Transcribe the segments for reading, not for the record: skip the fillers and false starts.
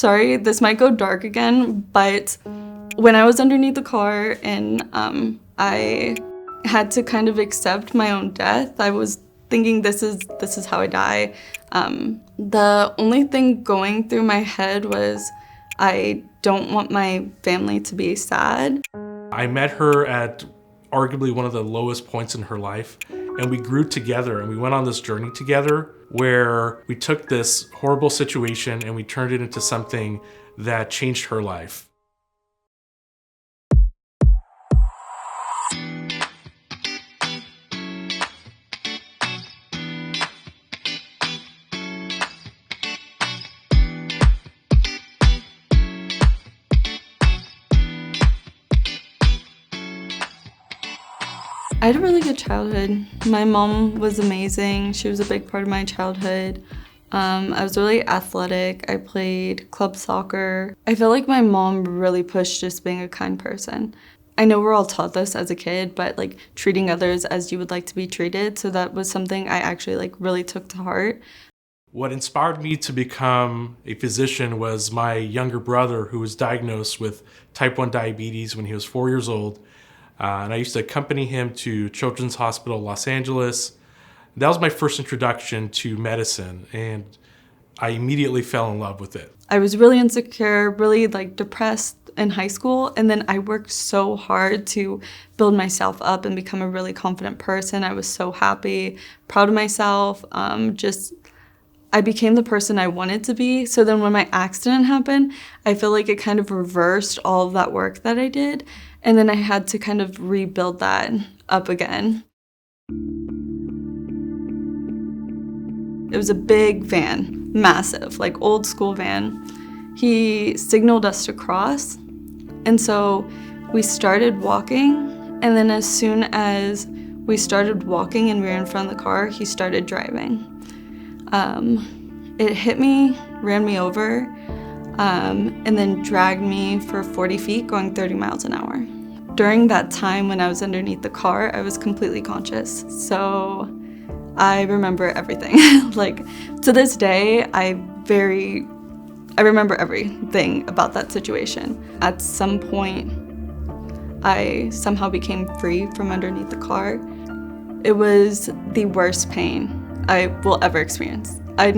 Sorry, this might go dark again, but when I was underneath the car and I had to kind of accept my own death, I was thinking this is how I die. The only thing going through my head was I don't want my family to be sad. I met her at arguably one of the lowest points in her life, and we grew together and we went on this journey together where we took this horrible situation and we turned it into something that changed her life. I had a really good childhood. My mom was amazing. She was a big part of my childhood. I was really athletic. I played club soccer. I feel like my mom really pushed just being a kind person. I know we're all taught this as a kid, but like treating others as you would like to be treated. So that was something I actually like really took to heart. What inspired me to become a physician was my younger brother, who was diagnosed with type 1 diabetes when he was 4 years old. And I used to accompany him to Children's Hospital Los Angeles. That was my first introduction to medicine, and I immediately fell in love with it. I was really insecure, really like depressed in high school, and then I worked so hard to build myself up and become a really confident person. I was so happy, proud of myself. I became the person I wanted to be. So then when my accident happened, I feel like it kind of reversed all of that work that I did. And then I had to kind of rebuild that up again. It was a big van, massive, like old school van. He signaled us to cross. And so we started walking. And then as soon as we started walking and we were in front of the car, he started driving. It hit me, ran me over, and then dragged me for 40 feet going 30 miles an hour. During that time when I was underneath the car, I was completely conscious. So I remember everything. Like to this day, I remember everything about that situation. At some point, I somehow became free from underneath the car. It was the worst pain I will ever experience. I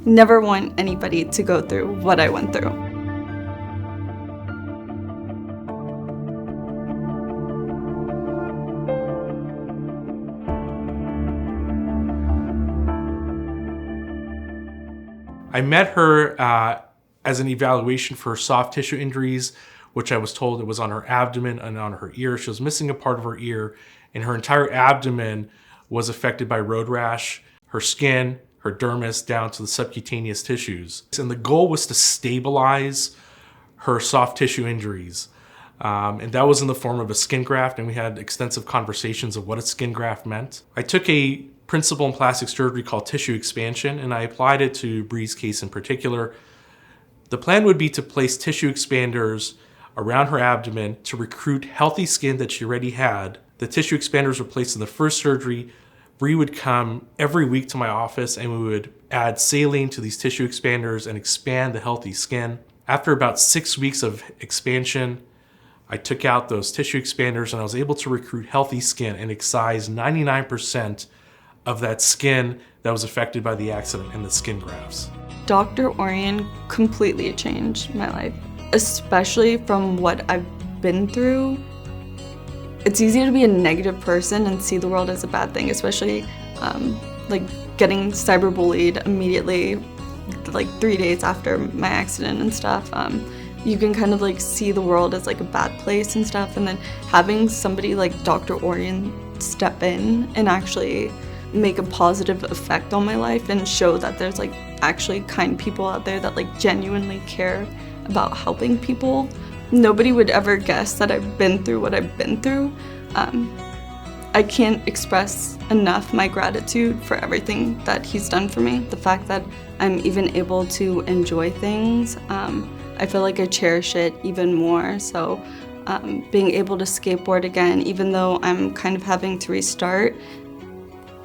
never want anybody to go through what I went through. I met her as an evaluation for soft tissue injuries, which I was told it was on her abdomen and on her ear. She was missing a part of her ear, and her entire abdomen was affected by road rash, her skin, her dermis, down to the subcutaneous tissues. And the goal was to stabilize her soft tissue injuries. And that was in the form of a skin graft, and we had extensive conversations of what a skin graft meant. I took a principle in plastic surgery called tissue expansion, and I applied it to Bree's case in particular. The plan would be to place tissue expanders around her abdomen to recruit healthy skin that she already had. The tissue expanders were placed in the first surgery. Bree would come every week to my office and we would add saline to these tissue expanders and expand the healthy skin. After about 6 weeks of expansion, I took out those tissue expanders and I was able to recruit healthy skin and excise 99% of that skin that was affected by the accident and the skin grafts. Dr. Orion completely changed my life, especially from what I've been through. It's easy to be a negative person and see the world as a bad thing, especially like getting cyberbullied immediately, like 3 days after my accident and stuff. You can kind of like see the world as like a bad place and stuff, and then having somebody like Dr. Orion step in and actually make a positive effect on my life and show that there's like actually kind people out there that like genuinely care about helping people. Nobody would ever guess that I've been through what I've been through. I can't express enough my gratitude for everything that he's done for me. The fact that I'm even able to enjoy things, I feel like I cherish it even more. So being able to skateboard again, even though I'm kind of having to restart,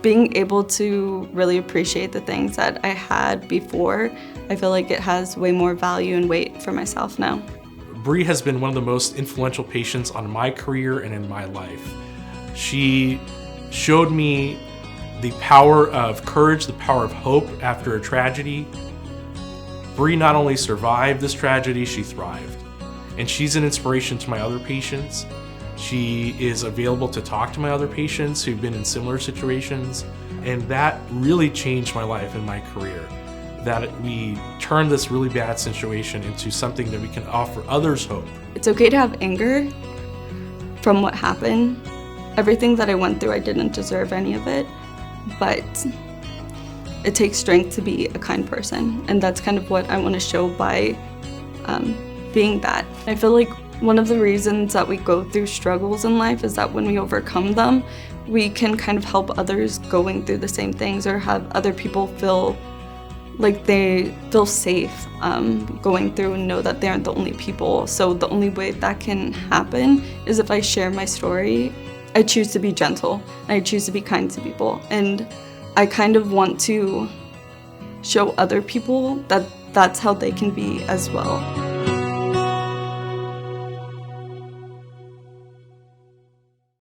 being able to really appreciate the things that I had before, I feel like it has way more value and weight for myself now. Bree has been one of the most influential patients on my career and in my life. She showed me the power of courage, the power of hope after a tragedy. Bree not only survived this tragedy, she thrived. And she's an inspiration to my other patients. She is available to talk to my other patients who've been in similar situations. And that really changed my life and my career. That we turned this really bad situation into something that we can offer others hope. It's okay to have anger from what happened. Everything that I went through, I didn't deserve any of it, but it takes strength to be a kind person, and that's kind of what I want to show by being that. I feel like one of the reasons that we go through struggles in life is that when we overcome them, we can kind of help others going through the same things, or have other people feel like they feel safe going through and know that they aren't the only people. So the only way that can happen is if I share my story. I choose to be gentle, and I choose to be kind to people, and I kind of want to show other people that that's how they can be as well.